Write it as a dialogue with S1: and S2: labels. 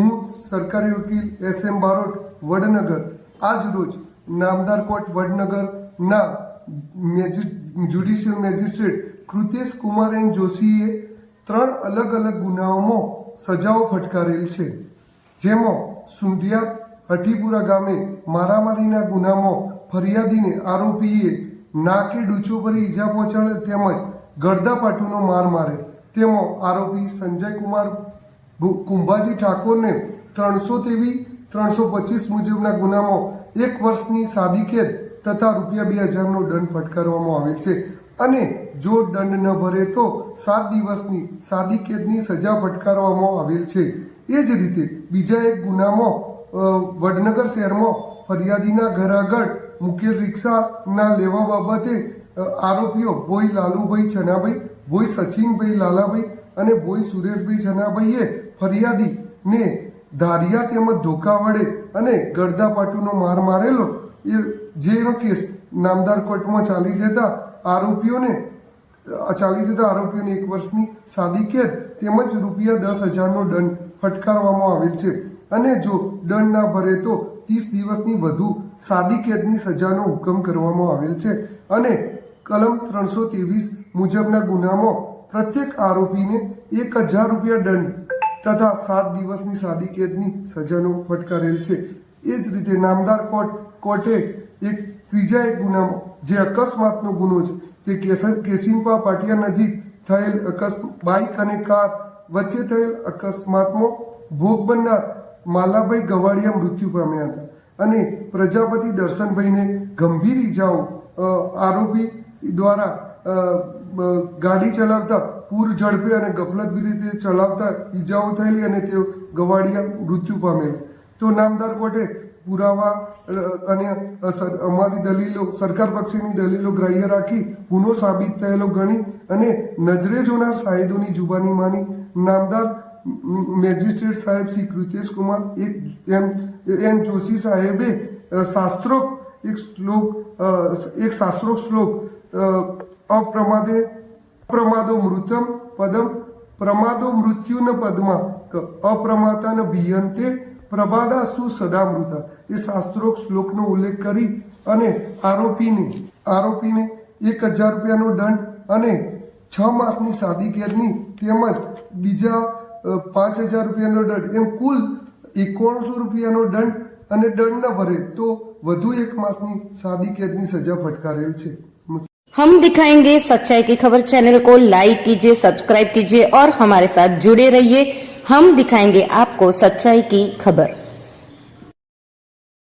S1: હું સરકારી વકીલ SM બારોટ વડનગર આજ રોજ નામદાર કોર્ટ વડનગરના judicial magistrate Krutesh Kumar N જોશીએ 3 અલગ અલગ ગુનાઓમાં સજાઓ ફટકારેલ છે, જેમાં સુંઢિયા હઠીપુરા ગામે મારામારીના ગુનામાં ફરિયાદીને આરોપીએ નાકે ડૂચો ભરી ઈજા પહોંચાડે તેમજ ગળદાપાટુનો માર મારે તેમાં આરોપી સંજય કુમાર કુંભાજી ઠાકોરને 323-325 મુજબના ગુનામાં 1 વર્ષની સાદી કેદ તથા ₹2000નો દંડ ફટકારવામાં આવેલ છે અને જો દંડ ન ભરે તો 7 દિવસની સાદી કેદની સજા ફટકારવામાં આવેલ છે। એ જ રીતે બીજા એક ગુનામાં વડનગર શહેરમાં ફરિયાદીના ઘર આગળ મુકેલ રિક્ષાના લેવા બાબતે આરોપીઓ ભોઈ લાલુભાઈ છનાભાઈ, ભોઈ સચિનભાઈ લાલાભાઈ અને ભોઈ સુરેશભાઈ છનાભાઈએ ફરિયાદીને ધારિયા તેમજ ધોકા વડે અને ગળદાપાટુનો માર મારેલો જેનો કેસ નામદાર કોર્ટમાં ચાલી જતા આરોપીઓને 1 વર્ષની સાદી કેદ તેમજ ₹10,000નો દંડ ફટકારવામાં આવેલ છે અને જો દંડ ના ભરે તો 30 દિવસની વધુ સાદી કેદની સજાનો હુકમ કરવામાં આવેલ છે અને કલમ 323 મુજબના ગુનામાં પ્રત્યેક આરોપીને ₹1,000 દંડ તથા 7 દિવસની સાદી કેદની સજાનો ફટકારેલ છે। એ જ રીતે નામદાર કોર્ટે ત્રીજા એક ગુનામાં જે અકસ્માતનો ગુનો છે તે કેશિનપા પાટિયા નજીક થયેલ બાઇક અને કાર વચ્ચે થયેલ અકસ્માતમાં ભોગ બનનાર માલાભાઈ ગવાડિયા મૃત્યુ પામ્યા હતા અને પ્રજાપતિ દર્શનભાઈને ગંભીર ઈજાઓ આરોપી દ્વારા ગાડી ચલાવતા પૂર ઝડપે અને ગફલતભરી રીતે ચલાવતા ઈજાઓ થયેલી અને તેઓ ગવાડિયા મૃત્યુ પામેલા। તો નામદાર કોર્ટે પુરાવા અને અમારી દલીલો સરકાર પક્ષની દલીલો ગ્રાહ્ય રાખી ગુનો સાબિત થયેલો ગણી અને નજરે જોનાર સાહેદોની જુબાની માની નામદાર મેજિસ્ટ્રેટ સાહેબ શ્રી કૃતેશ કુમાર એન જોશી સાહેબે શાસ્ત્રોક્ત શ્લોક અપ્રમાદો મૃતમ પદમ પ્રમાદો મૃત્યુન પદમાં અપ્રમાતા ન ભીયંતે પ્રબાદાસુ સદામૃતા એ શાસ્ત્રોક્ત શ્લોકનો ઉલ્લેખ કરી અને આરોપીને ₹1,000નો દંડ અને 6 માસની સાદી કેદની તેમજ બીજા ₹5,000નો દંડ એમ કુલ ₹9100નો દંડ અને દંડ ન ભરે તો વધુ 1 માસની સાદી કેદની સજા फटकारेल છે।
S2: हम दिखाएंगे सच्चाई की खबर चैनल को लाइक कीजिए, सब्सक्राइब कीजिए और हमारे साथ जुड़े रहिए। हम दिखाएंगे आपको सच्चाई की खबर।